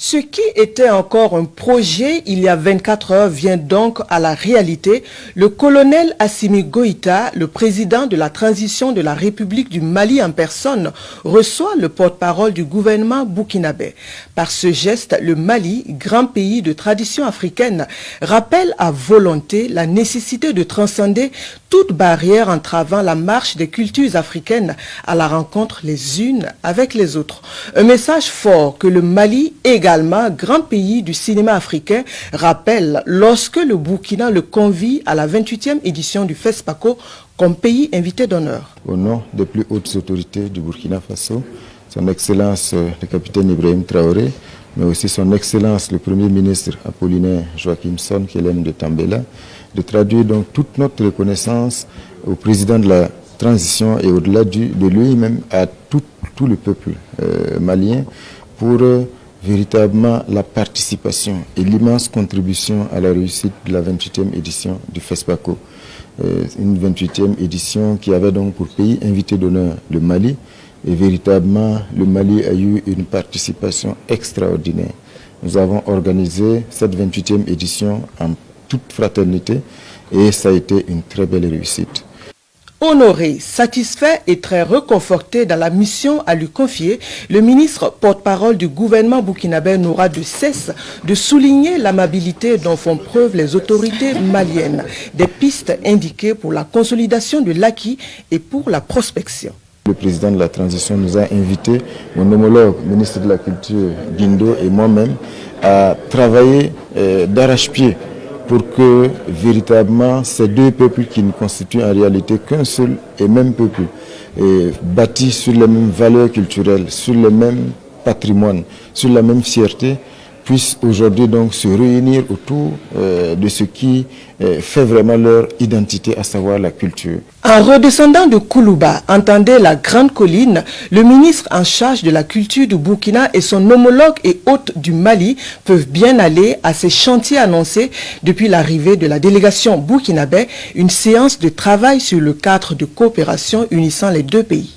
Ce qui était encore un projet il y a 24 heures vient donc à la réalité. Le colonel Assimi Goïta, le président de la transition de la République du Mali en personne, reçoit le porte-parole du gouvernement burkinabé. Par ce geste, le Mali, grand pays de tradition africaine, rappelle à volonté la nécessité de transcender toute barrière entravant la marche des cultures africaines à la rencontre les unes avec les autres. Un message fort que le Mali, également grand pays du cinéma africain, rappelle lorsque le Burkina le convie à la 28e édition du FESPACO comme pays invité d'honneur. Au nom des plus hautes autorités du Burkina Faso, son Excellence le capitaine Ibrahim Traoré, mais aussi son Excellence le Premier ministre Apollinaire Joachim Son Kelem de Tambela, de traduire donc toute notre reconnaissance au président de la transition et au-delà de lui-même à tout le peuple malien pour véritablement la participation et l'immense contribution à la réussite de la 28e édition du FESPACO. Une 28e édition qui avait donc pour pays invité d'honneur le Mali. Et véritablement, le Mali a eu une participation extraordinaire. Nous avons organisé cette 28e édition en toute fraternité et ça a été une très belle réussite. Honoré, satisfait et très réconforté dans la mission à lui confier, le ministre porte-parole du gouvernement burkinabé n'aura de cesse de souligner l'amabilité dont font preuve les autorités maliennes, des pistes indiquées pour la consolidation de l'acquis et pour la prospection. Le président de la transition nous a invités, mon homologue ministre de la Culture Guindo et moi-même, à travailler d'arrache-pied pour que véritablement ces deux peuples qui ne constituent en réalité qu'un seul et même peuple, bâtis sur les mêmes valeurs culturelles, sur le même patrimoine, sur la même fierté, puissent aujourd'hui donc se réunir autour de ce qui fait vraiment leur identité, à savoir la culture. En redescendant de Koulouba, entendez la grande colline, le ministre en charge de la culture du Burkina et son homologue et hôte du Mali peuvent bien aller à ces chantiers annoncés depuis l'arrivée de la délégation burkinabé, une séance de travail sur le cadre de coopération unissant les deux pays.